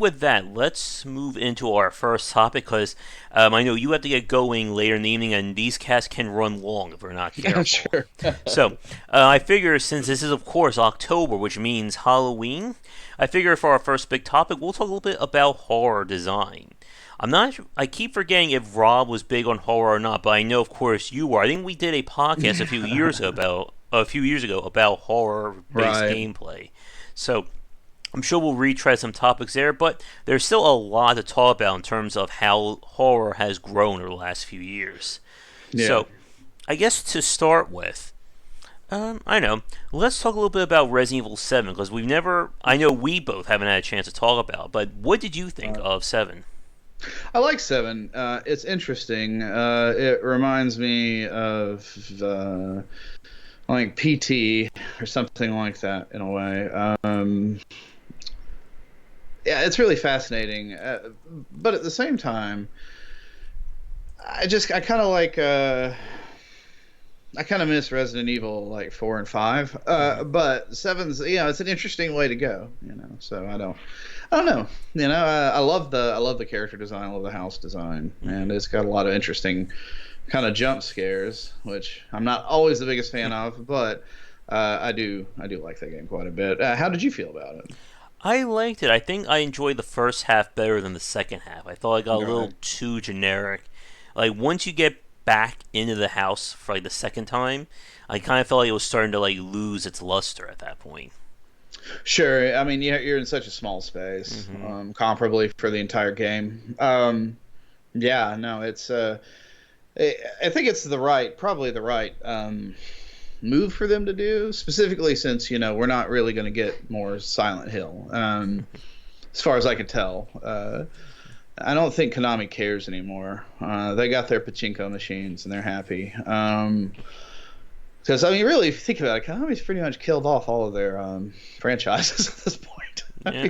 with that, let's move into our first topic because I know you have to get going later in the evening, and these casts can run long if we're not Yeah, careful. sure. So, I figure since this is, of course, October, which means Halloween, I figure for our first big topic, we'll talk a little bit about horror design. I'm not. I keep forgetting if Rob was big on horror or not, but I know, of course, you were. I think we did a podcast a few years ago about horror-based Right. gameplay. So I'm sure we'll retread some topics there, but there's still a lot to talk about in terms of how horror has grown over the last few years. Yeah. So, I guess to start with, I know, let's talk a little bit about Resident Evil 7, because I know we both haven't had a chance to talk about, but what did you think Right. of 7? I like Seven. It's interesting. It reminds me of like PT or something like that in a way. Yeah, it's really fascinating. But at the same time, I kind of like I kind of miss Resident Evil like 4 and 5. Mm-hmm. But Seven's it's an interesting way to go. So I don't know. I love the character design, I love the house design, and Mm-hmm. it's got a lot of interesting kind of jump scares, which I'm not always the biggest fan of, but I do like that game quite a bit. How did you feel about it? I liked it. I think I enjoyed the first half better than the second half. I thought it got a Right. little too generic. Like once you get back into the house for like the second time, I kind of felt like it was starting to like lose its luster at that point. Sure. I mean, you're in such a small space, Hmm. comparably for the entire game. Yeah, no, I think it's probably the right move for them to do, specifically since we're not really going to get more Silent Hill, as far as I can tell. I don't think Konami cares anymore. They got their pachinko machines and they're happy. Because I mean, really, if you think about it, Konami's pretty much killed off all of their franchises at this point. Yeah.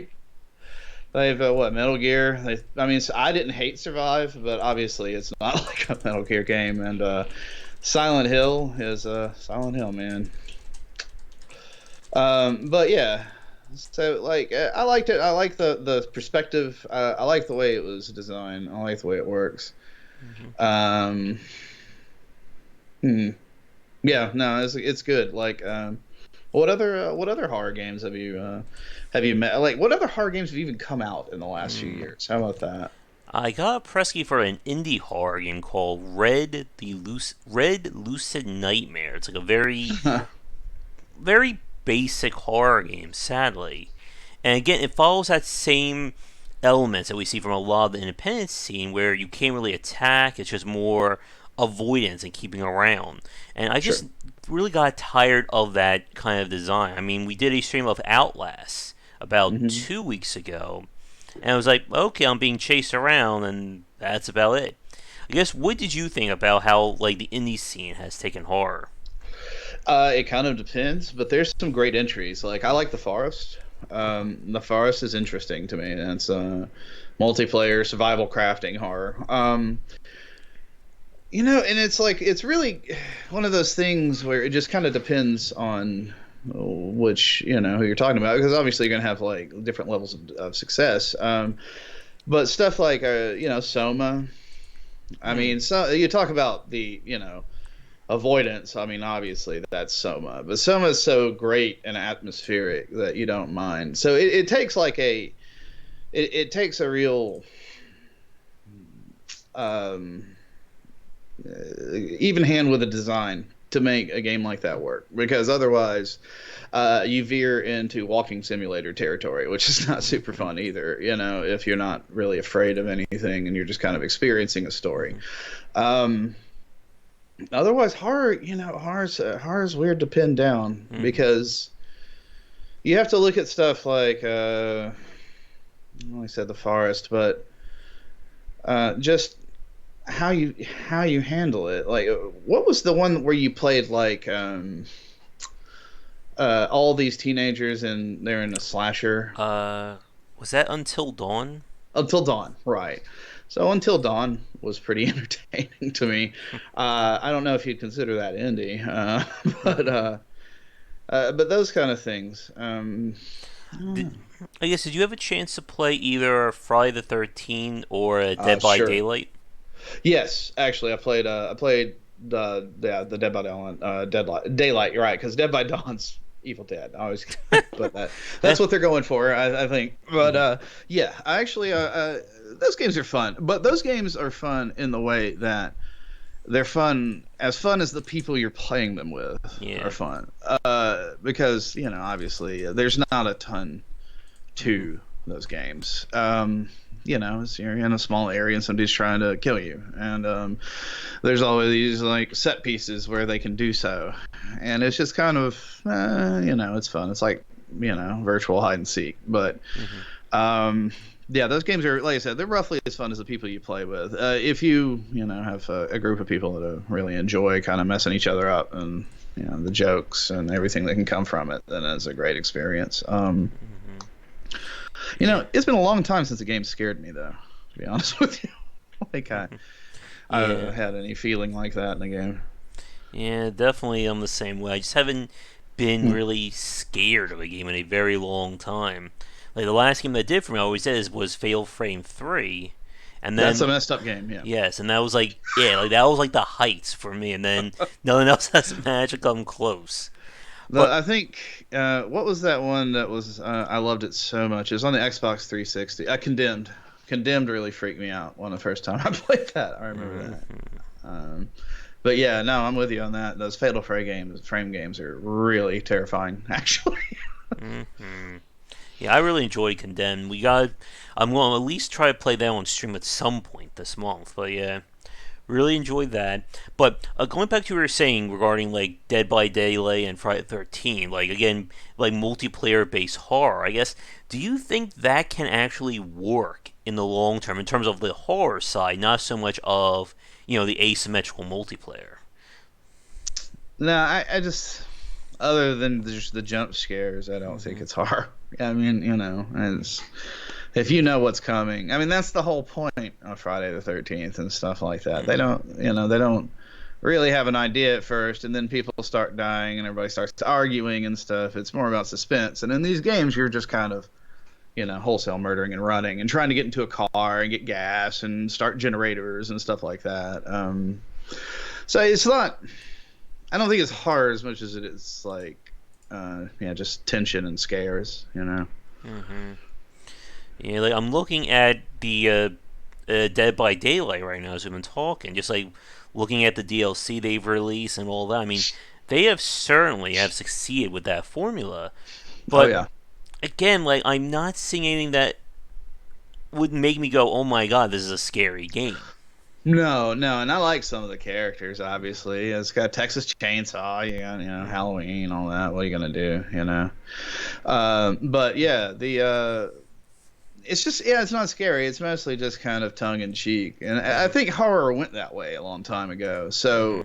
They've what Metal Gear. I mean, I didn't hate Survive, but obviously it's not like a Metal Gear game. And Silent Hill is Silent Hill, man. But yeah, so like I liked it. I like the perspective. I like the way it was designed. I like the way it works. Hmm. Um, hmm. Yeah, no, it's good. Like, what other horror games have you met? Like, what other horror games have even come out in the last few Mm. years? How about that? I got a Presky for an indie horror game called Red Lucid Nightmare. It's like a very basic horror game, sadly. And again, it follows that same elements that we see from a lot of the independent scene where you can't really attack, it's just more avoidance and keeping around. And I Sure. just really got tired of that kind of design. I mean, we did a stream of Outlast about Hmm. 2 weeks ago, and I was like, okay, I'm being chased around, and that's about it. I guess, what did you think about how like the indie scene has taken horror? It kind of depends, but there's some great entries. Like, I like the Forest. The Forest is interesting to me. And it's multiplayer survival crafting horror. And it's like it's really one of those things where it just kind of depends on which who you're talking about, because obviously you're gonna have like different levels of success. But stuff like Soma. I Hmm. mean, so you talk about the avoidance. I mean, obviously that's Soma, but Soma is so great and atmospheric that you don't mind. So it takes like it takes a real um, even hand with a design to make a game like that work, because otherwise you veer into walking simulator territory, which is not super fun either, if you're not really afraid of anything and you're just kind of experiencing a story. um, Otherwise horror, horror's weird to pin down, Hmm. because you have to look at stuff like I said the forest, but just how you handle it. Like, what was the one where you played like all these teenagers and they're in a slasher? Uh, was that Until Dawn? Until Dawn, right? So Until Dawn was pretty entertaining to me. I don't know if you'd consider that indie, but but those kind of things. Did, I guess did you have a chance to play either Friday the 13th or Dead by Sure. Daylight? Yes, actually, I played the Dead by Dawn, Daylight. You're right, because Dead by Dawn's Evil Dead. I always, but that's what they're going for, I think. But Mhm. yeah, I actually, those games are fun. But those games are fun in the way that they're fun as the people you're playing them with are Yeah. fun. Because obviously, there's not a ton Hmm. to those games. You're in a small area and somebody's trying to kill you, and there's always these like set pieces where they can do so, and it's just kind of, it's fun. It's like virtual hide and seek, but Hmm. um, yeah, those games are, like I said, they're roughly as fun as the people you play with. If you have a group of people that really enjoy kind of messing each other up and the jokes and everything that can come from it, then it's a great experience. Hmm. Yeah. It's been a long time since a game scared me, though. To be honest with you, I don't think I Yeah. had any feeling like that in the game. Yeah, definitely I'm the same way. I just haven't been Hmm. really scared of a game in a very long time. Like the last game that did for me, I always says, was Fatal Frame 3. And That's a then, messed up game. Yeah. yes, and that was like, yeah, like that was like the heights for me. And then nothing else has managed to come close. But, I think what was that one that was I loved it so much. It was on the Xbox 360. Condemned. Condemned really freaked me out when the first time I played that. I remember that. mhm, But yeah, no, I'm with you on that. Those Fatal Frame games are really terrifying, actually. mhm. Yeah, I really enjoyed Condemned. I'm going to at least try to play that on stream at some point this month. But yeah, really enjoyed that. But going back to what you were saying regarding like Dead by Daylight and Friday the 13th, like again, like multiplayer based horror, I guess, do you think that can actually work in the long term in terms of the horror side, not so much of, the asymmetrical multiplayer? No, I just, other than just the jump scares, I don't think Hmm. it's horror. I mean, it's, if you know what's coming. I mean, that's the whole point of Friday the 13th and stuff like that. They Hmm. don't, they don't really have an idea at first, and then people start dying and everybody starts arguing and stuff. It's more about suspense. And in these games, you're just kind of, wholesale murdering and running and trying to get into a car and get gas and start generators and stuff like that. So it's not, I don't think it's horror as much as it is like, yeah, just tension and scares. Hmm. Yeah, like I'm looking at the Dead by Daylight right now as we've been talking, just like looking at the DLC they've released and all that. I mean, they have certainly have succeeded with that formula, Oh but yeah. again, like I'm not seeing anything that would make me go, "Oh my god, this is a scary game." No, no, and I like some of the characters. Obviously, it's got Texas Chainsaw, you got Halloween, all that. What are you gonna do? But yeah, the it's just, yeah, it's not scary. It's mostly just kind of tongue in cheek, and I Hmm. think horror went that way a long time ago. So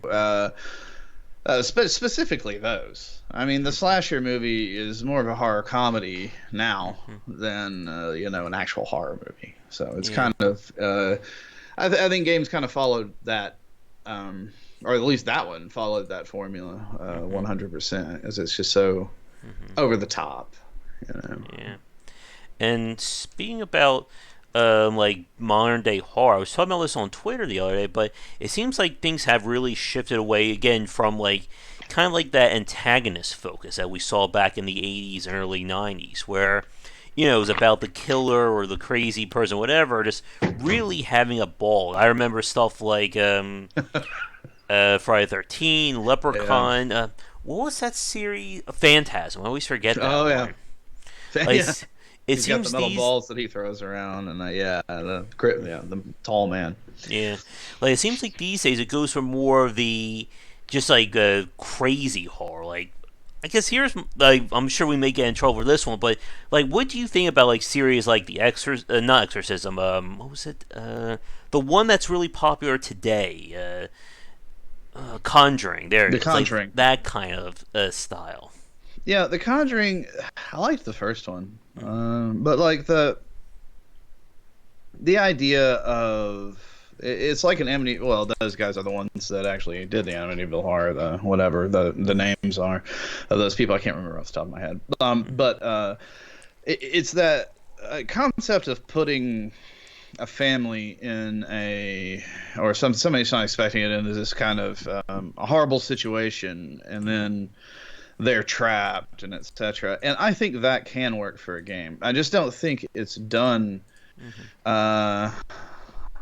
Hmm. specifically those. I mean, the slasher movie is more of a horror comedy now Hmm. than an actual horror movie. So it's Yeah. kind of I think games kind of followed that, or at least that one followed that formula Hmm. 100%, as it's just so Hmm. over the top. You know. Yeah. And speaking about like modern day horror, I was talking about this on Twitter the other day, but it seems like things have really shifted away again from like kind of like that antagonist focus that we saw back in the 80s and early 90s, where it was about the killer or the crazy person, whatever, just really having a ball. I remember stuff like Friday 13, Yeah. Leprechaun. What was that series? Phantasm. I always forget that Oh yeah. one. Like, Yeah. it He's got the seems metal these balls that he throws around, and the tall man. Yeah, like it seems like these days it goes for more of the just like crazy horror. Like, I guess here's like I'm sure we may get in trouble for this one, but like, what do you think about like series like not Exorcism? What was it? The one that's really popular today, Conjuring. There it The is. Like Conjuring. that kind of style. Yeah, The Conjuring. I liked the first one, Hmm. but like the idea of it's like an Amityville. Well, those guys are the ones that actually did the Amityville horror, the whatever the names are of those people. I can't remember off the top of my head. Hmm. But it's that concept of putting a family in or somebody's not expecting it into this kind of a horrible situation, and then they're trapped and etc. And I think that can work for a game. I just don't think it's done. Hmm. Uh,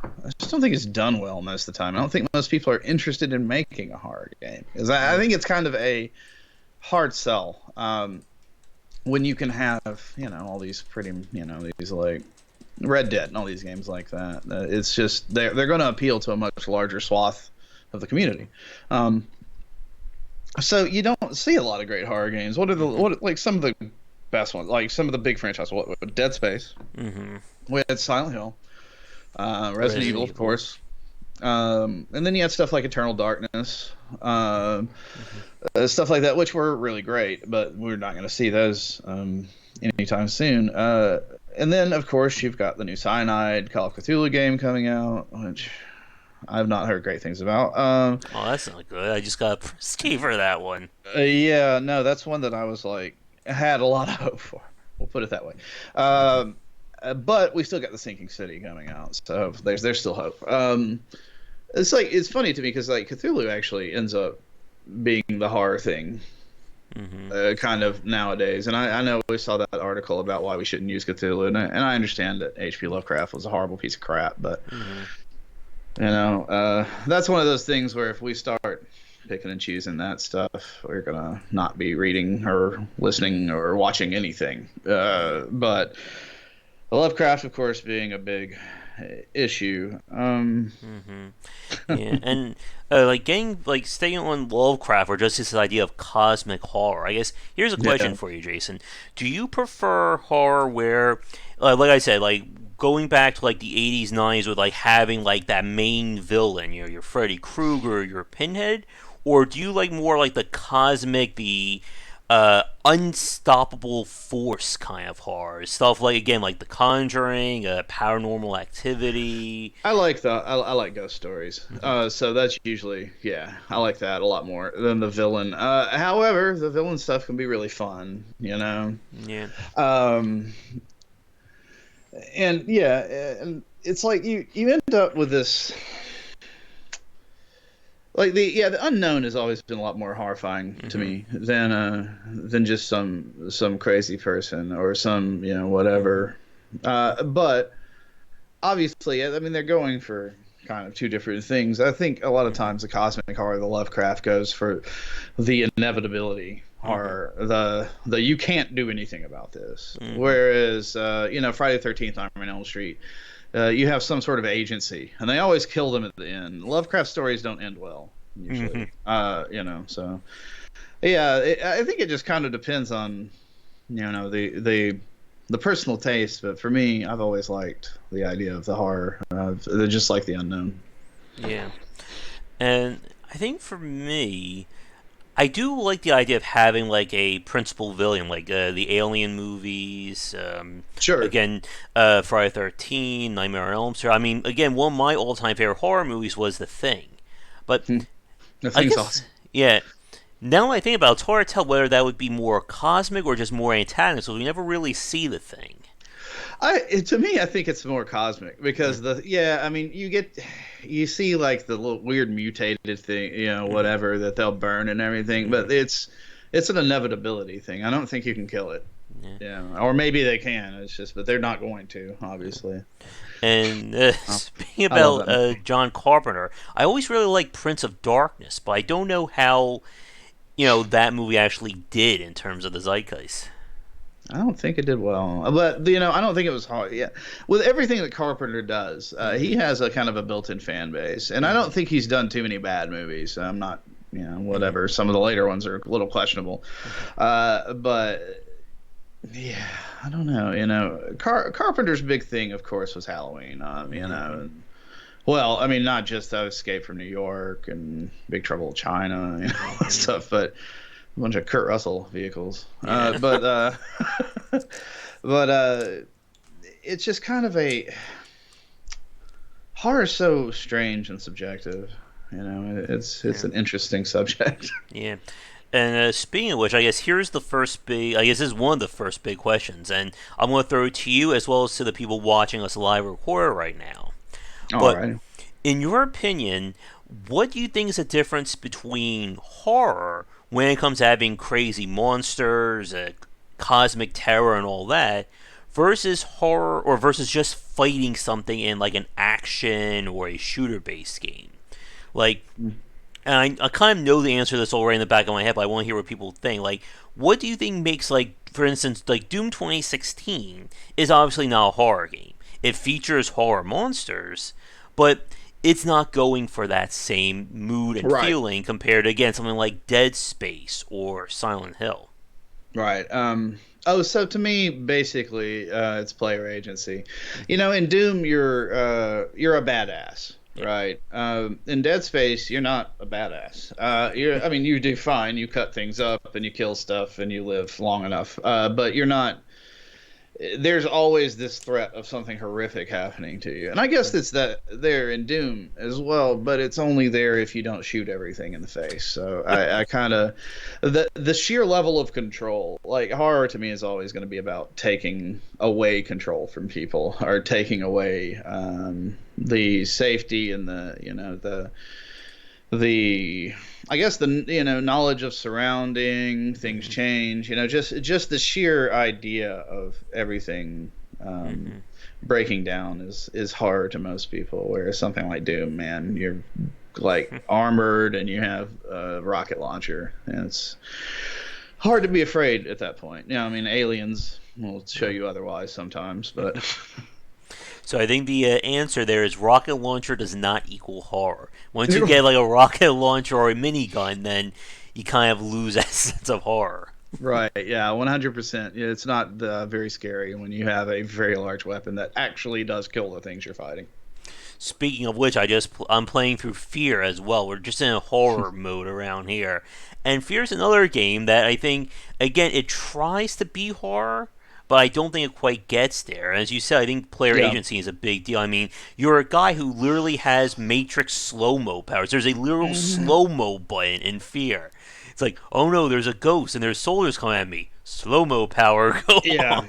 I just don't think it's done well most of the time. I don't think most people are interested in making a horror game, because I Yeah. think it's kind of a hard sell. When you can have all these pretty these like Red Dead and all these games like that. It's just they're going to appeal to a much larger swath of the community. Um, so you don't see a lot of great horror games. Hmm. What like some of the best ones? Like some of the big franchises. What Dead Space. Hmm. We had Silent Hill, Resident Resident Evil, of Evil. course. And then you had stuff like Eternal Darkness, Hmm. stuff like that, which were really great, but we're not going to see those anytime soon. And then, of course, you've got the new Cyanide Call of Cthulhu game coming out, which I've not heard great things about. Oh, that's not good. I just got frisky for that one. Yeah, no, that's one that I was like had a lot of hope for. We'll put it that way. Hmm. But we still got the Sinking City coming out, so there's still hope. It's funny to me because like Cthulhu actually ends up being the horror thing, Hmm. kind of nowadays. And I know we saw that article about why we shouldn't use Cthulhu, and I understand that H.P. Lovecraft was a horrible piece of crap, but Hmm. that's one of those things where if we start picking and choosing that stuff, we're gonna not be reading or listening or watching anything. But Lovecraft, of course, being a big issue. Hmm. Yeah, and like getting like staying on Lovecraft or just this idea of cosmic horror. I guess here's a question Yeah. for you, Jason. Do you prefer horror where, like I said, like going back to like the 80s, 90s with like having like that main villain, your Freddy Krueger, your Pinhead, or do you like more like the cosmic, the unstoppable force kind of horror stuff like again like The Conjuring, Paranormal Activity? I like ghost stories. Hmm. So that's usually yeah, I like that a lot more than the villain. However, the villain stuff can be really fun, you know. Yeah. Um, and yeah, and it's like you end up with this like the unknown has always been a lot more horrifying to Hmm. me than just some crazy person or some Hmm. whatever. But obviously, I mean, they're going for kind of two different things. I think a lot of Hmm. times the cosmic horror, the Lovecraft goes for the inevitability Hmm. horror, the you can't do anything about this. Hmm. Whereas, Friday the 13th, Nightmare on Elm Street, you have some sort of agency, and they always kill them at the end. Lovecraft stories don't end well Hmm. usually, so yeah, I think it just kind of depends on the personal taste, but for me, I've always liked the idea of the horror. They're just like the unknown. Yeah. And I think for me, I do like the idea of having like a principal villain, like the Alien movies. Sure. Again, Friday 13, Nightmare on Elm Street. I mean, again, one of my all-time favorite horror movies was The Thing. But Hmm. The I thing's guess, awesome. yeah. Now I think about it, it's hard to tell whether that would be more cosmic or just more antagonist. So we never really see the thing. To me, I think it's more cosmic Yeah. because I mean, you see like the little weird mutated thing, Hmm. whatever that they'll burn and everything, Hmm. but it's an inevitability thing. I don't think you can kill it. Yeah. Yeah, or maybe they can. It's just, but they're not going to, obviously. And Oh, speaking I love about that movie. John Carpenter, I always really liked Prince of Darkness, but I don't know how that movie actually did in terms of the zeitgeist. I don't think it did well, but I don't think it was hard. Yeah, with everything that Carpenter does, he Hmm. has a kind of a built-in fan base, and I Hmm. don't think he's done too many bad movies. I'm not, Hmm. whatever. Some of the later ones are a little questionable, Hmm. but yeah, I don't know. Carpenter's big thing, of course, was Halloween. Hmm. Well, I mean, not just Escape from New York and Big Trouble in China, Hmm. stuff, but a bunch of Kurt Russell vehicles. Yeah. But it's just kind of a horror is so strange and subjective. It's Yeah. an interesting subject. Yeah. And speaking of which, I guess here's the first big. I guess this is one of the first big questions, and I'm going to throw it to you as well as to the people watching us live record right now. All But right. in your opinion, what do you think is the difference between horror when it comes to having crazy monsters, cosmic terror, and all that, versus horror or versus just fighting something in like an action or a shooter-based game? Like, and I kind of know the answer to this already in the back of my head, but I want to hear what people think. Like, what do you think makes, like, for instance, like Doom 2016 is obviously not a horror game. It features horror monsters, but it's not going for that same mood and Right. feeling compared to, again, something like Dead Space or Silent Hill. Right. Oh, so to me, basically, it's player agency. In Doom, you're a badass, Yeah. right? In Dead Space, you're not a badass. I mean, you do fine. You cut things up and you kill stuff and you live long enough. But you're not. There's always this threat of something horrific happening to you. And I guess it's that there in Doom as well, but it's only there if you don't shoot everything in the face. So I kind of the sheer level of control, like horror to me is always going to be about taking away control from people or taking away the safety and the I guess the knowledge of surrounding things Mm-hmm. change. Just the sheer idea of everything Mm-hmm. breaking down is hard to most people. Whereas something like Doom, man, you're like armored and you have a rocket launcher, and it's hard to be afraid at that point. I mean, aliens will show you otherwise sometimes, but So I think the answer there is rocket launcher does not equal horror. Once you get like a rocket launcher or a minigun, then you kind of lose that sense of horror. Right. Yeah. 100%. It's not very scary when you have a very large weapon that actually does kill the things you're fighting. Speaking of which, I'm playing through Fear as well. We're just in a horror mode around here, and Fear's another game that I think again it tries to be horror, but I don't think it quite gets there. As you said, I think player Yeah. agency is a big deal. I mean, you're a guy who literally has Matrix slow mo powers. There's a literal Mhm. slow mo button in Fear. It's like, oh no, there's a ghost and there's soldiers coming at me. Slow mo power, go on. Yeah.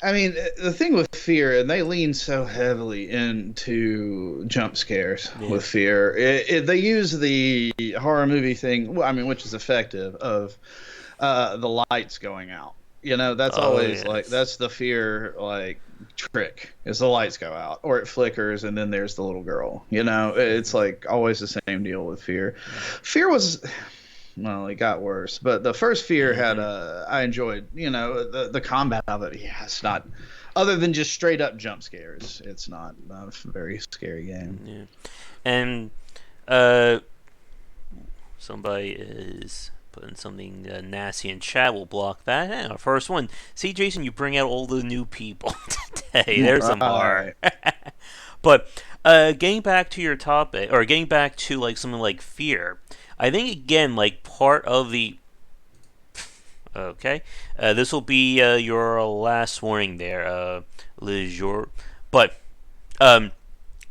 I mean, the thing with Fear, and they lean so heavily into jump scares Yeah. with Fear. They use the horror movie thing, well, I mean, which is effective, of the lights going out. That's Oh always like yes. that's the Fear like trick is the lights go out or it flickers and then there's the little girl. It's like always the same deal with Fear. Fear was well, it got worse, but the first Fear had Mm-hmm. I enjoyed, the combat of it. Yeah, it's not other than just straight up jump scares. It's not a very scary game. Yeah. And uh, somebody is putting something nasty in chat. We'll block that. Our first one. See, Jason, you bring out all the new people today. There's some horror. Right. But getting back to your topic, or getting back to like something like Fear, I think again, like part of the okay, this will be your last warning there, Le Jour. But um,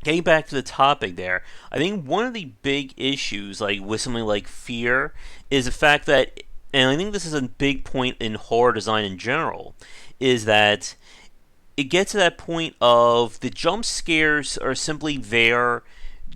getting back to the topic there, I think one of the big issues, like with something like Fear, is the fact that, and I think this is a big point in horror design in general, is that it gets to that point of the jump scares are simply there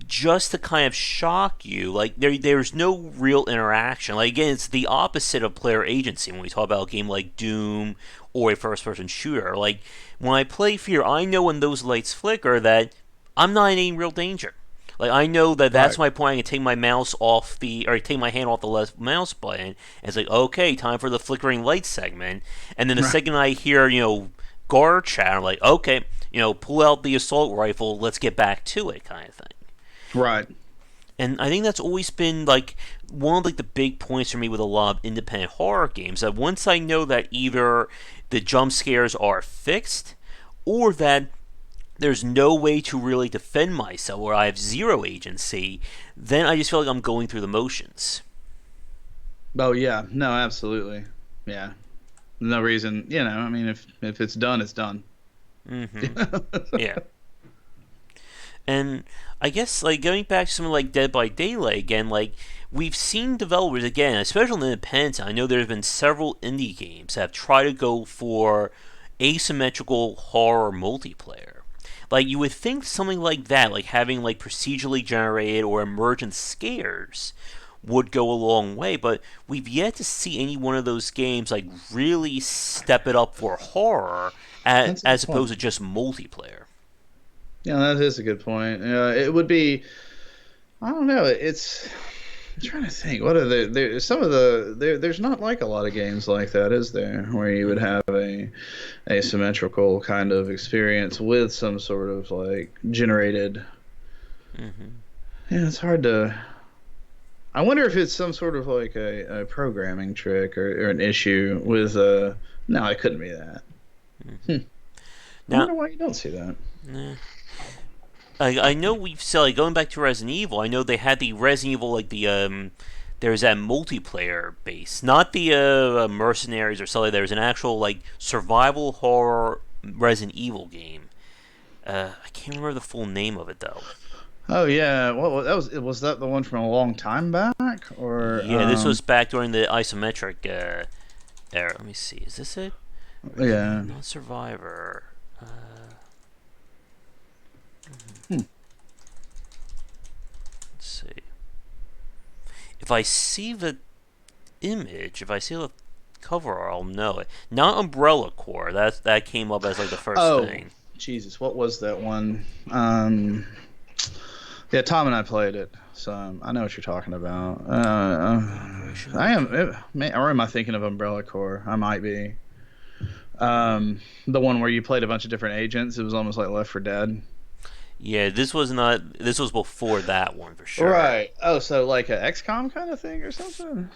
just to kind of shock you. Like there's no real interaction. Like again, it's the opposite of player agency when we talk about a game like Doom or a first-person shooter. Like when I play Fear, I know when those lights flicker that I'm not in any real danger. Like I know that that's Right. my point. I can take my mouse off or take my hand off the left mouse button, and it's like, okay, time for the flickering light segment. And then the Right. second I hear, guard chat, I'm like, okay, pull out the assault rifle, let's get back to it, kind of thing. Right. And I think that's always been like one of like the big points for me with a lot of independent horror games. That once I know that either the jump scares are fixed, or that there's no way to really defend myself, or I have zero agency, then I just feel like I'm going through the motions. Oh yeah. No, absolutely. Yeah. No reason. I mean, if it's done, it's done. Mm-hmm. Yeah. And I guess like going back to something like Dead by Daylight again, like we've seen developers again, especially in the independent. I know there have been several indie games that have tried to go for asymmetrical horror multiplayer. Like you would think something like that, like having like procedurally generated or emergent scares, would go a long way. But we've yet to see any one of those games like really step it up for horror, That's a good as point. opposed to just multiplayer. Yeah, that is a good point. It would be. I don't know. I'm trying to think. What are some of there's not like a lot of games like that, is there? Where you would Mm-hmm. have a asymmetrical kind of experience with some sort of like generated. Mm-hmm. Yeah, it's hard to. I wonder if it's some sort of like a programming trick or an issue with. No, it couldn't be that. Mm-hmm. Hmm. I Now, wonder why you don't see that. eh, I know we've said like going back to Resident Evil. I know they had the Resident Evil like the there's that multiplayer base, not the mercenaries or something. There's an actual like survival horror Resident Evil game. I can't remember the full name of it though. Oh yeah, what that was that the one from a long time back or Yeah, this was back during the isometric era. Let me see. Is this it? Resident yeah. Evil, not Survivor. Uh, Hmm. let's see. If I see the image, if I see the cover, I'll know it. Not Umbrella Corps. That came up as like the first Oh, thing. Jesus, what was that one? Yeah, Tom and I played it, so I know what you're talking about. Operation I am, Raccoon. or am I thinking of Umbrella Corps? I might be. The one where you played a bunch of different agents. It was almost like Left 4 Dead. Yeah, this was not. This was before that one for sure. Right. Oh, so like a XCOM kind of thing or something?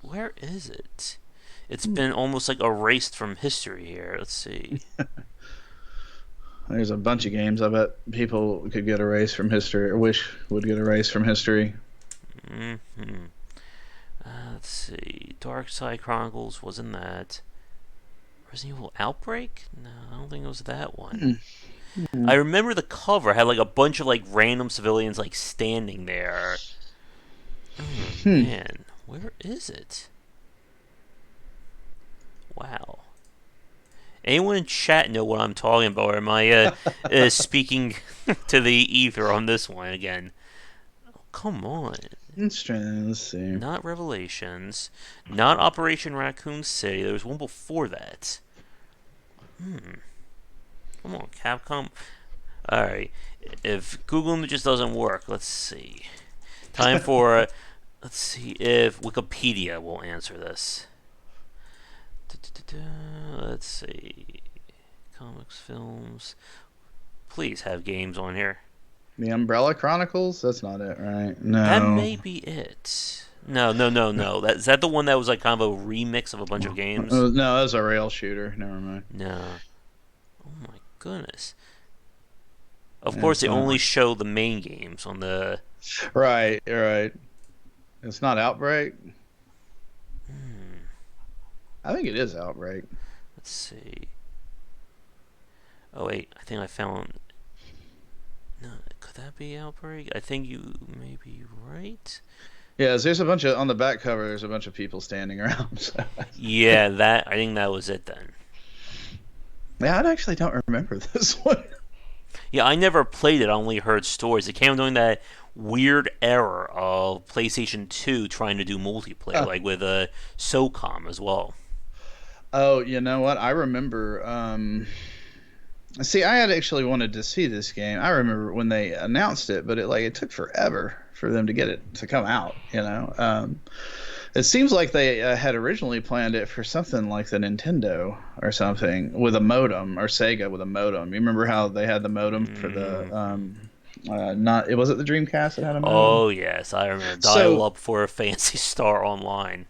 Where is it? It's been almost like erased from history here. Let's see. There's a bunch of games I bet people could get erased from history or wish would get erased from history. Hmm. Let's see. Dark Side Chronicles wasn't that. Resident Evil Outbreak? No, I don't think it was that one. Hmm. I remember the cover had like a bunch of like random civilians like standing there. Oh Hmm. man, where is it? Wow. Anyone in chat know what I'm talking about? Or am I speaking to the ether on this one again? Oh, come on. Interesting. Let's see. Not Revelations. Not Operation Raccoon City. There was one before that. Come on, Capcom. Alright. If Google Images doesn't work, let's see. Time for. Let's see if Wikipedia will answer this. Let's see. Comics, films. Please have games on here. The Umbrella Chronicles? That's not it, right? That No. may be it. No, no, no, no. Is that the one that was like kind of a remix of a bunch of games? No, that was a rail shooter. Never mind. No. Oh my goodness. Of Yeah, course, it's they not. only show the main games on the. Right, right. It's not Outbreak. Hmm, I think it is Outbreak. let's see. Oh wait, I think I found. No, could that be Outbreak? I think you may be right. Yeah, there's a bunch of on the back cover. There's a bunch of people standing around. So. Yeah, that I think that was it then. Yeah, I actually don't remember this one. Yeah, I never played it. I only heard stories. It came during that weird era of PlayStation 2 trying to do multiplayer, like with SOCOM as well. Oh, you know what? I remember. See, I had actually wanted to see this game. I remember when they announced it, but it took forever for them to get it to come out. It seems like they had originally planned it for something like the Nintendo or something with a modem, or Sega with a modem. You remember how they had the modem for the Mm-hmm. not it was it the Dreamcast that had a modem? Oh yes, I remember dial So up for a Fancy Star Online.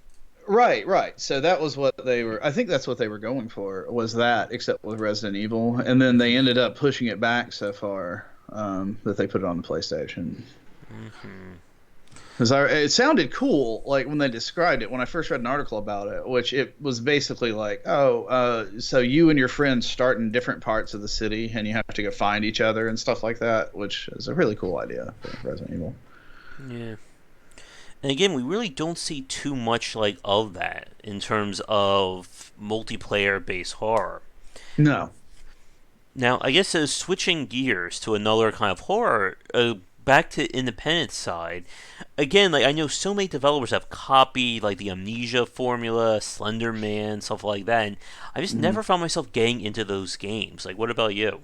right, right. So that was what they were. I think that's what they were going for was that, except with Resident Evil, and then they ended up pushing it back so far that they put it on the PlayStation. Mm-hmm. Because it sounded cool, like when they described it. When I first read an article about it, which it was basically like, oh, so you and your friends start in different parts of the city, and you have to go find each other and stuff like that, which is a really cool idea for Resident Evil. Yeah. And again, we really don't see too much like of that in terms of multiplayer-based horror. No. Now, I guess switching gears to another kind of horror, back to independent side. Again, like I know so many developers have copied like the Amnesia formula, Slender Man, stuff like that, and I just Mhm. never found myself getting into those games. Like, what about you?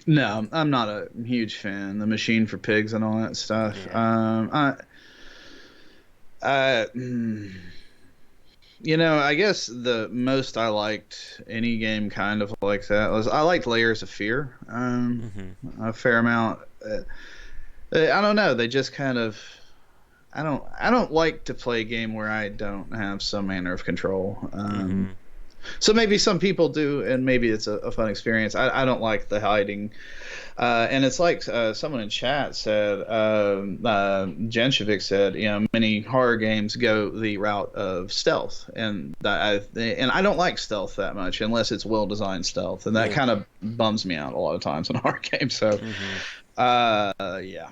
No, I'm not a huge fan. The Machine for Pigs and all that stuff. Yeah. I, mm, I guess the most I liked any game kind of like that was I liked Layers of Fear, Mm-hmm. a fair amount. I don't know. They just kind of. I don't like to play a game where I don't have some manner of control. Mm-hmm. So maybe some people do, and maybe it's a fun experience. I don't like the hiding. And it's like someone in chat said, Jenshavik said, many horror games go the route of stealth, and I don't like stealth that much unless it's well designed stealth, and that Yeah. kind of bums me out a lot of times in horror games. So, Mm-hmm. yeah,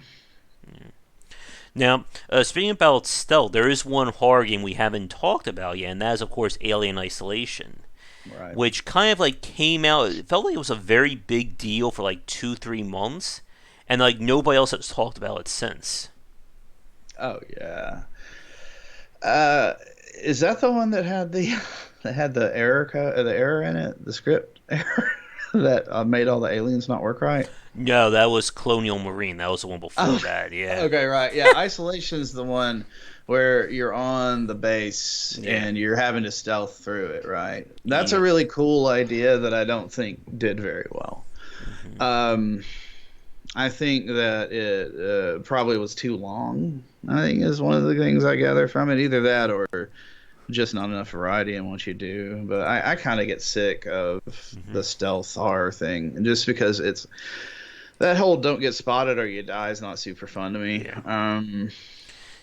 Now, speaking about stealth, there is one horror game we haven't talked about yet, and that is, of course, Alien Isolation, right. which kind of like came out. It felt like it was a very big deal for like 2-3 months, and like nobody else has talked about it since. Oh yeah. Uh, is that the one that had the that had the error in it, the script error that made all the aliens not work right? No, that was Colonial Marine. That was the one before Oh, that. Yeah, okay, right. Yeah, Isolation is the one where you're on the base yeah, and you're having to stealth through it, right? That's a yeah. really cool idea that I don't think did very well. Hmm. Um, I think that it probably was too long. I think is one of the things I gather from it. Either that or just not enough variety in what you do. But I kind of get sick of Hmm. the stealth horror thing, just because it's that whole "don't get spotted or you die" is not super fun to me. Yeah, And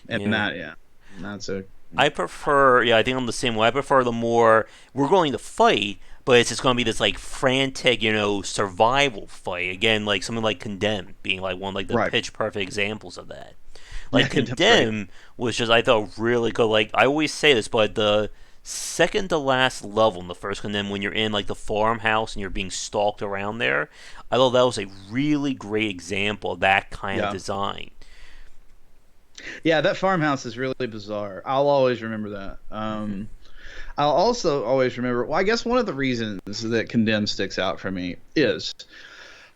yeah. that's a I prefer. Yeah, I think I'm the same way. I prefer the more we're going to fight, but it's just going to be this like frantic, survival fight. Again, like something like Condemned being like one like the right. pitch perfect examples of that. Yeah, Like Condemned's great. Condemn was just I thought really good. Like I always say this, but the second to last level in the first Condemn, when you're in like the farmhouse and you're being stalked around there, I thought that was a really great example of that kind of Yeah, design. yeah. That farmhouse is really bizarre. I'll always remember that. Hmm. I'll also always remember. Well, I guess one of the reasons that Condemned sticks out for me is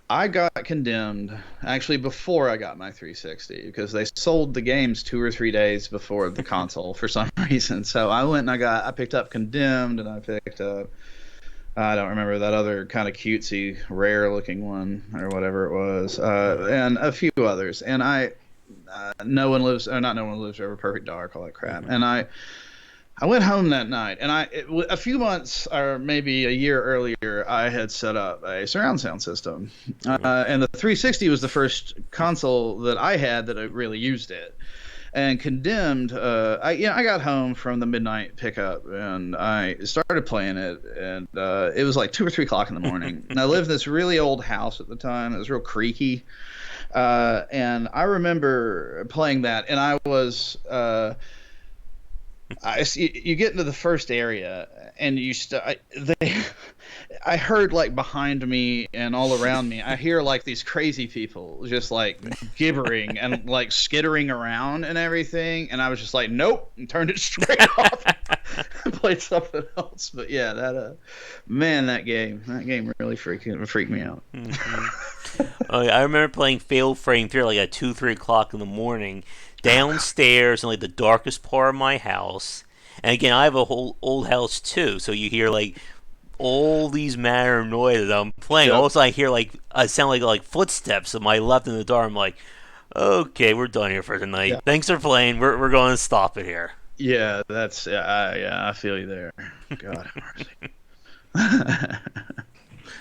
I got Condemned actually before I got my 360 because they sold the games 2 or 3 days before the console for some reason. So I went and I picked up Condemned and I picked up I don't remember that other kind of cutesy rare looking one or whatever it was, and a few others. And no one lives or not no one lives over Perfect Dark, all that crap. Hmm. And I went home that night, and a few months or maybe a year earlier, I had set up a surround sound system, Hmm. and the 360 was the first console that I had that really used it. And Condemned, I got home from the midnight pickup and I started playing it, and it was like 2 or 3 o'clock in the morning. And I lived in this really old house at the time. It was real creaky, and I remember playing that, and I was you get into the first area and I heard like behind me and all around me I hear like these crazy people just like gibbering and like skittering around and everything, and I was just like nope, and turned it straight off and played something else. But yeah, man, that game really freaked me out. Hmm. Oh, yeah, I remember playing Fatal Frame 3 like at 2-3 o'clock in the morning, downstairs in like the darkest part of my house. And again, I have a whole old house too, so you hear like all these manner of noises. I'm playing. Yep. Also, I hear like I sound like footsteps to my left in the dark. I'm like, okay, we're done here for tonight. Yeah. Thanks for playing. We're going to stop it here. Yeah, I feel you there. God have mercy.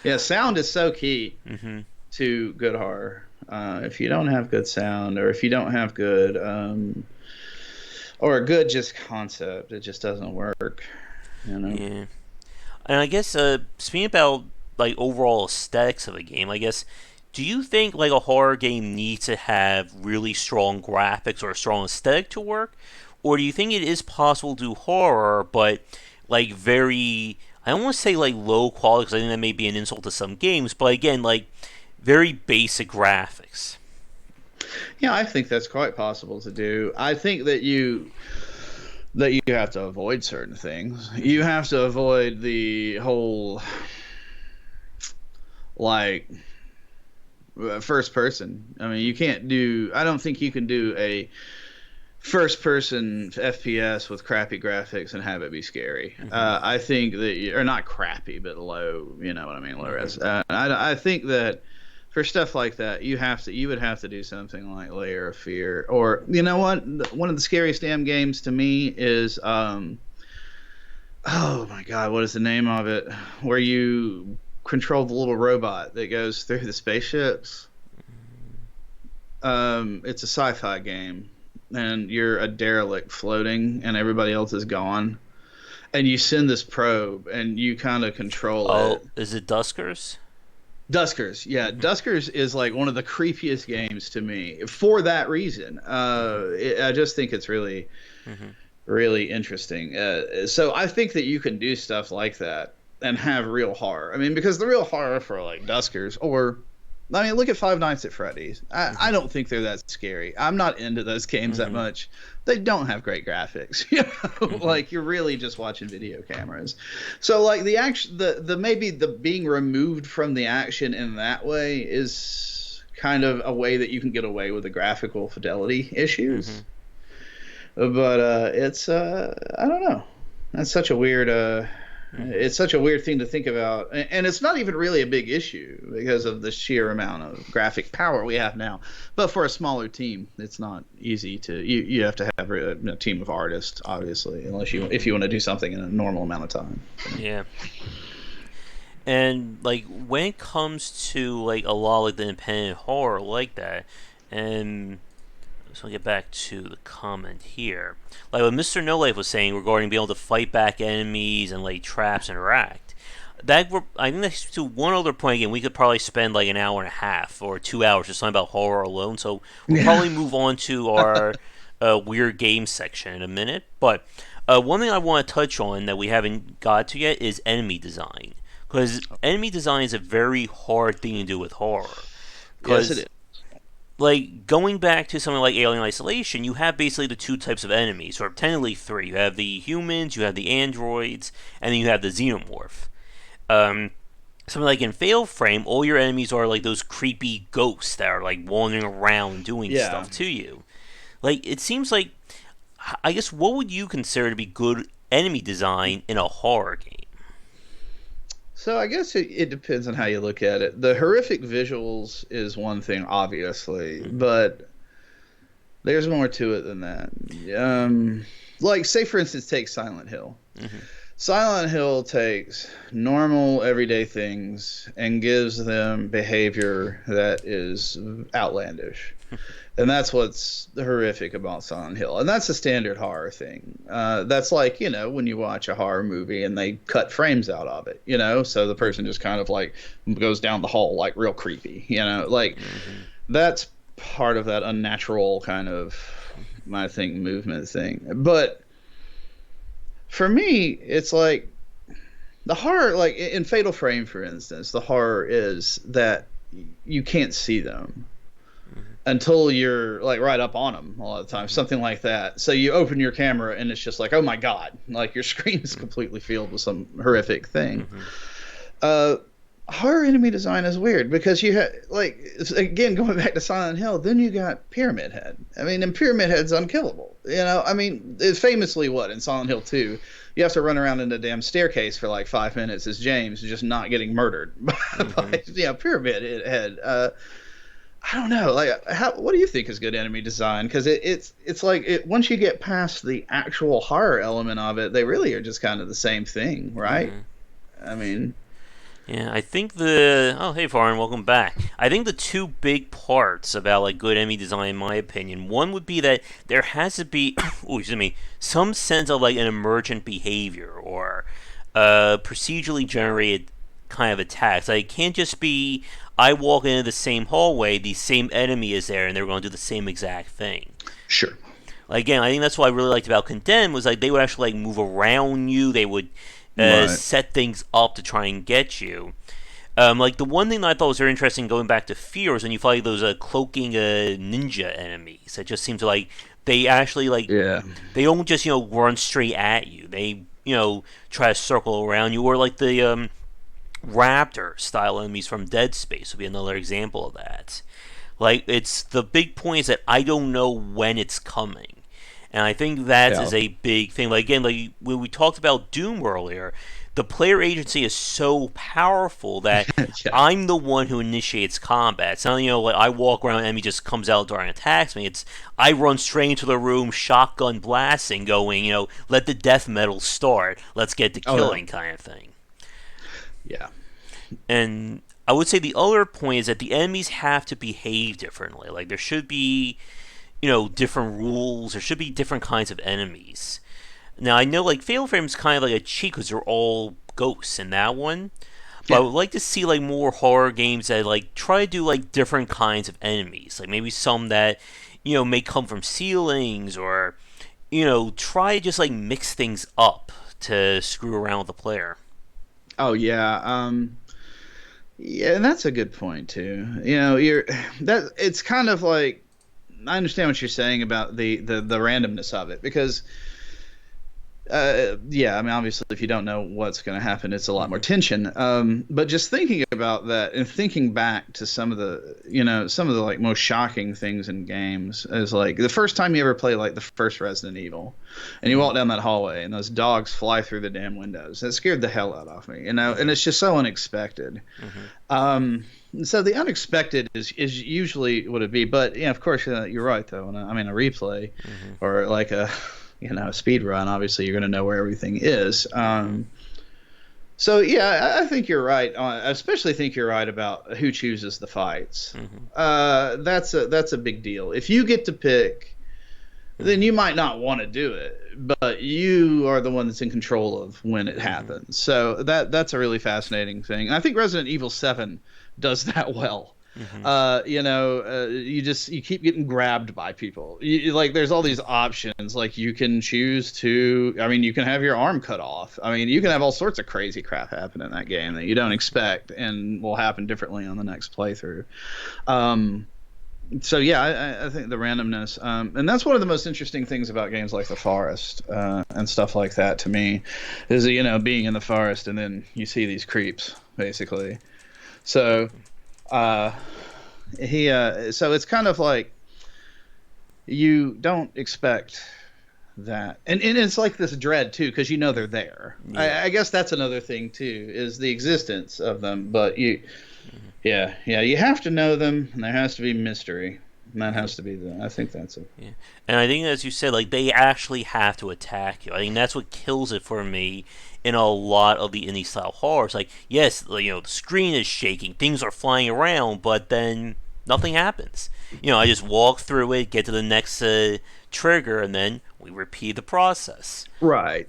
Yeah, sound is so key Hmm. to good horror. if you don't have good sound, or if you don't have good, or a good just concept, it just doesn't work. You know. Yeah. And I guess speaking about like overall aesthetics of a game, I guess do you think like a horror game needs to have really strong graphics or a strong aesthetic to work, or do you think it is possible to do horror but like very I don't want to say like low quality because I think that may be an insult to some games, but again like very basic graphics. Yeah, I think that's quite possible to do. I think that you have to avoid certain things. You have to avoid the whole like first person. I mean, you can't do. I don't think you can do a first person FPS with crappy graphics and have it be scary. I think that, or not crappy, but low. You know what I mean, low res. I think that for stuff like that, you would have to do something like Layer of Fear, or you know what? One of the scariest damn games to me is oh my god, what is the name of it? Where you control the little robot that goes through the spaceships. It's a sci-fi game, and you're a derelict floating, and everybody else is gone, and you send this probe, and you kind of control it. Oh, is it Duskers? Duskers, yeah, Duskers is like one of the creepiest games to me for that reason. I just think it's really, Mm-hmm. really interesting. So I think that you can do stuff like that and have real horror. I mean, because the real horror for like Duskers, or I mean, look at Five Nights at Freddy's. I don't think they're that scary. I'm not into those games that much. They don't have great graphics. You know, like you're really just watching video cameras. So like the action, the maybe the being removed from the action in that way is kind of a way that you can get away with the graphical fidelity issues. But it's I don't know. That's such a weird it's such a weird thing to think about, and it's not even really a big issue because of the sheer amount of graphic power we have now. But for a smaller team, it's not easy to. You have to have a team of artists, obviously, unless you if you want to do something in a normal amount of time. Yeah. And like when it comes to like a lot of like the independent horror like that, and so I'll get back to the comment here. Like what Mr. No Life was saying regarding being able to fight back enemies and lay traps and interact. I think that's to one other point again. We could probably spend like an hour and a half or 2 hours just talking about horror alone. So we'll probably move on to our weird game section in a minute. But one thing I want to touch on that we haven't got to yet is enemy design, because enemy design is a very hard thing to do with horror. Yes, it is. Like going back to something like Alien Isolation, you have basically the two types of enemies, or technically three. You have the humans, you have the androids, and then you have the xenomorph. Something like in Fatal Frame, all your enemies are like those creepy ghosts that are like wandering around doing stuff to you. Like it seems like, I guess, what would you consider to be good enemy design in a horror game? So I guess it depends on how you look at it. The horrific visuals is one thing, obviously, but there's more to it than that. Like, say, for instance, take Silent Hill. Silent Hill takes normal, everyday things and gives them behavior that is outlandish. And that's what's horrific about Silent Hill. And that's a standard horror thing. That's like, you know, when you watch a horror movie and they cut frames out of it, you know, so the person just kind of like goes down the hall like real creepy, you know, like that's part of that unnatural kind of, I think, movement thing. But for me, it's like the horror, like in Fatal Frame, for instance, the horror is that you can't see them until you're like right up on them a lot of the time, something like that. So you open your camera and it's just like, oh my god, like your screen is completely filled with some horrific thing. Horror enemy design is weird because you have, like, again, going back to Silent Hill, then you got Pyramid Head. I mean, and Pyramid Head's unkillable. You know, I mean, it's famously what in Silent Hill 2, you have to run around in a damn staircase for like 5 minutes as James, just not getting murdered by Pyramid Head. I don't know. Like, what do you think is good enemy design? Because it's like once you get past the actual horror element of it, they really are just kind of the same thing, right? I mean, Yeah, I think the oh hey Farin, welcome back. I think the two big parts about like good enemy design, in my opinion, one would be that there has to be, oh excuse me, some sense of like an emergent behavior or procedurally generated kind of attacks. Like it can't just be I walk into the same hallway, the same enemy is there, and they're going to do the same exact thing. Sure. Like, again, I think that's what I really liked about Condemn was like they would actually like move around you. They would Right. set things up to try and get you. Like the one thing that I thought was very interesting going back to Fear was when you fight those cloaking ninja enemies. It just seems like they actually like Yeah. they don't just run straight at you. They try to circle around you, or like the raptor style enemies from Dead Space would be another example of that. Like it's the big point is that I don't know when it's coming. And I think that Yeah. is a big thing. Like again, like when we talked about Doom earlier, the player agency is so powerful that Yeah. I'm the one who initiates combat. It's not like I walk around and enemy just comes out during attacks me. It's I run straight into the room, shotgun blasting, going, let the death metal start. Let's get to Oh yeah. killing kind of thing. Yeah. And I would say the other point is that the enemies have to behave differently. Like there should be different rules. There should be different kinds of enemies. Now I know like Fatal Frame is kind of like a cheat because they're all ghosts in that one, but I Yeah. would like to see like more horror games that like try to do like different kinds of enemies. Like maybe some that may come from ceilings or try to just like mix things up to screw around with the player. Oh yeah. Yeah, and that's a good point too. You're that it's kind of like I understand what you're saying about the randomness of it because yeah, I mean, obviously, if you don't know what's going to happen, it's a lot more Hmm. tension. But just thinking about that and thinking back to some of the like most shocking things in games is like the first time you ever play like the first Resident Evil, and you Hmm. walk down that hallway and those dogs fly through the damn windows. That scared the hell out of me, and Hmm. it's just so unexpected. Hmm. So the unexpected is usually what it be, but yeah, of course, you're right though. I mean, a replay Hmm. or like a a speed run, obviously you're going to know where everything is. Hmm. So yeah, I think you're right. I especially think you're right about who chooses the fights. Hmm. That's a big deal. If you get to pick, then Hmm. you might not want to do it, but you are the one that's in control of when it Hmm. happens. So that's a really fascinating thing. And I think Resident Evil 7 does that well. Hmm. You keep getting grabbed by people. Like there's all these options. Like you can choose to. I mean, you can have your arm cut off. I mean, you can have all sorts of crazy crap happen in that game that you don't expect and will happen differently on the next playthrough. Um, so yeah, I think the randomness, and that's one of the most interesting things about games like the Forest and stuff like that to me, is being in the forest and then you see these creeps basically. So uh, so it's kind of like you don't expect that, and it's like this dread too because they're there. Yeah. I guess that's another thing too is the existence of them, but Hmm. yeah, you have to know them, and there has to be mystery. And that Yeah. has to be the. I think that's it. Yeah. And I think, as you said, like they actually have to attack you. I think that's what kills it for me in a lot of the indie style horrors. Like, yes, the screen is shaking, things are flying around, but then nothing happens. I just walk through it, get to the next trigger, and then we repeat the process. Right.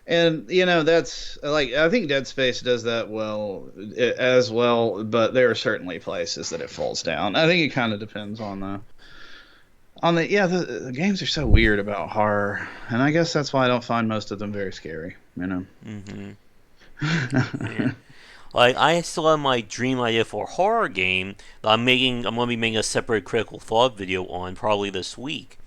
And that's like I think Dead Space does that well as well, but there are certainly places that it falls down. I think it kind of depends on the yeah. The games are so weird about horror, and I guess that's why I don't find most of them very scary. Hmm. Yeah. Like I still have my dream idea for a horror game that I'm making. I'm going to be making a separate critical thought video on probably this week.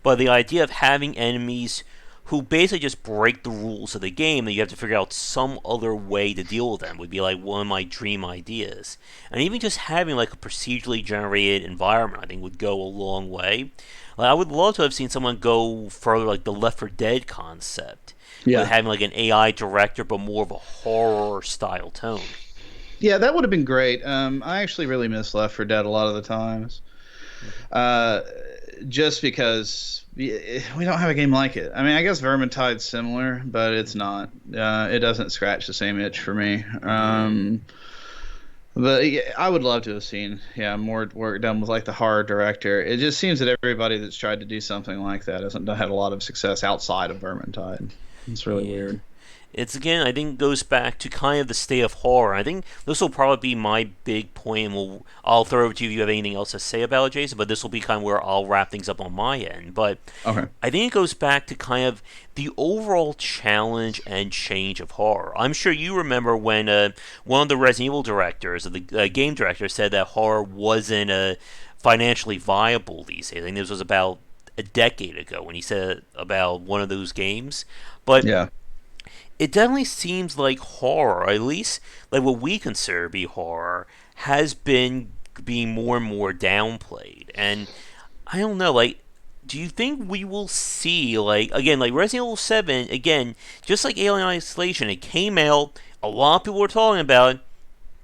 But the idea of having enemies who basically just break the rules of the game and you have to figure out some other way to deal with them would be like one of my dream ideas. And even just having like a procedurally generated environment I think would go a long way. Like I would love to have seen someone go further like the Left 4 Dead concept with Yeah. having like an AI director but more of a horror style tone. Yeah, that would have been great. I actually really miss Left 4 Dead a lot of the times. Mm-hmm. Uh, just because we don't have a game like it. I mean, I guess Vermintide's similar, but it's not. It doesn't scratch the same itch for me. But yeah, I would love to have seen, more work done with like the horror director. It just seems that everybody that's tried to do something like that hasn't had a lot of success outside of Vermintide. It's really Yeah. weird. It's again, I think, goes back to kind of the state of horror. I think this will probably be my big point. And I'll throw it to you if you have anything else to say about it, Jason. But this will be kind of where I'll wrap things up on my end. But Okay. I think it goes back to kind of the overall challenge and change of horror. I'm sure you remember when one of the Resident Evil directors, or the game director, said that horror wasn't financially viable these days. I think this was about a decade ago when he said it about one of those games. But Yeah. it definitely seems like horror, or at least like what we consider to be horror, has been being more and more downplayed. And I don't know, like, do you think we will see, like, again, like Resident Evil 7, again, just like Alien Isolation, it came out, a lot of people were talking about it,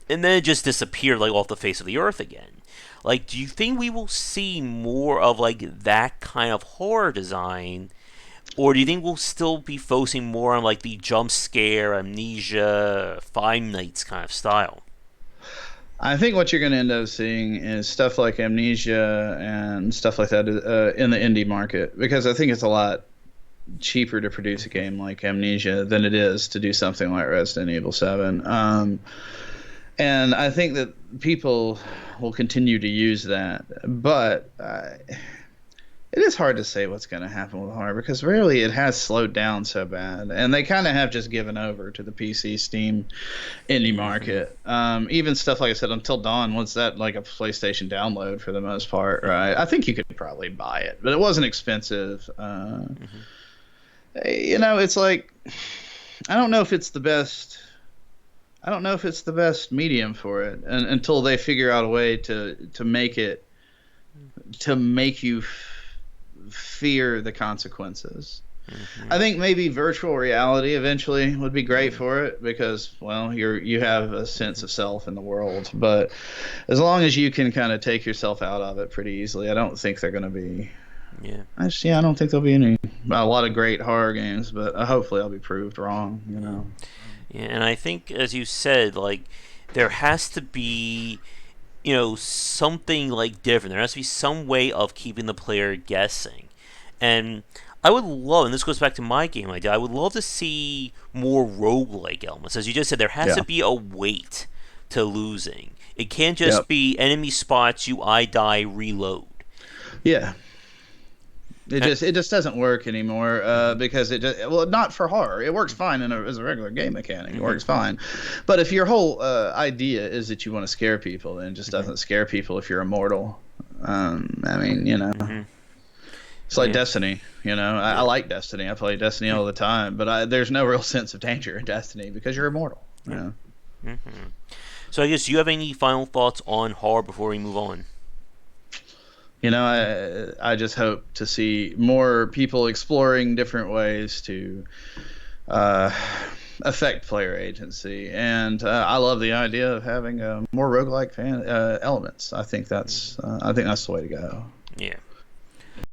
and then it just disappeared, like, off the face of the earth again. Like, do you think we will see more of, like, that kind of horror design? Or do you think we'll still be focusing more on, like, the jump scare, amnesia, Five Nights kind of style? I think what you're going to end up seeing is stuff like Amnesia and stuff like that in the indie market, because I think it's a lot cheaper to produce a game like Amnesia than it is to do something like Resident Evil 7. And I think that people will continue to use that, but it is hard to say what's going to happen with horror because really it has slowed down so bad, and they kind of have just given over to the PC, Steam, indie market. Even stuff like I said, Until Dawn, was that like a PlayStation download for the most part, right? I think you could probably buy it, but it wasn't expensive. It's like I don't know if it's the best. I don't know if it's the best medium for it, and until they figure out a way to make it to make you fear the consequences. I think maybe virtual reality eventually would be great for it because, well, you have a sense of self in the world. But as long as you can kind of take yourself out of it pretty easily, I don't think they're going to be. Yeah. I don't think there'll be a lot of great horror games, but hopefully I'll be proved wrong. Yeah, and I think, as you said, like, there has to be, something, like, different. There has to be some way of keeping the player guessing. And I would love, and this goes back to my game idea, I would love to see more roguelike elements. As you just said, there has to be a weight to losing. It can't just be enemy spots you, I die, reload. Yeah. It just doesn't work anymore because not for horror. It works fine as a regular game mechanic. It works fine, but if your whole idea is that you want to scare people, then it just doesn't scare people if you're immortal. It's like Destiny. I like Destiny. I play Destiny all the time, but there's no real sense of danger in Destiny because you're immortal. So I guess, do you have any final thoughts on horror before we move on? I just hope to see more people exploring different ways to affect player agency, and I love the idea of having more roguelike elements. I think that's the way to go. Yeah.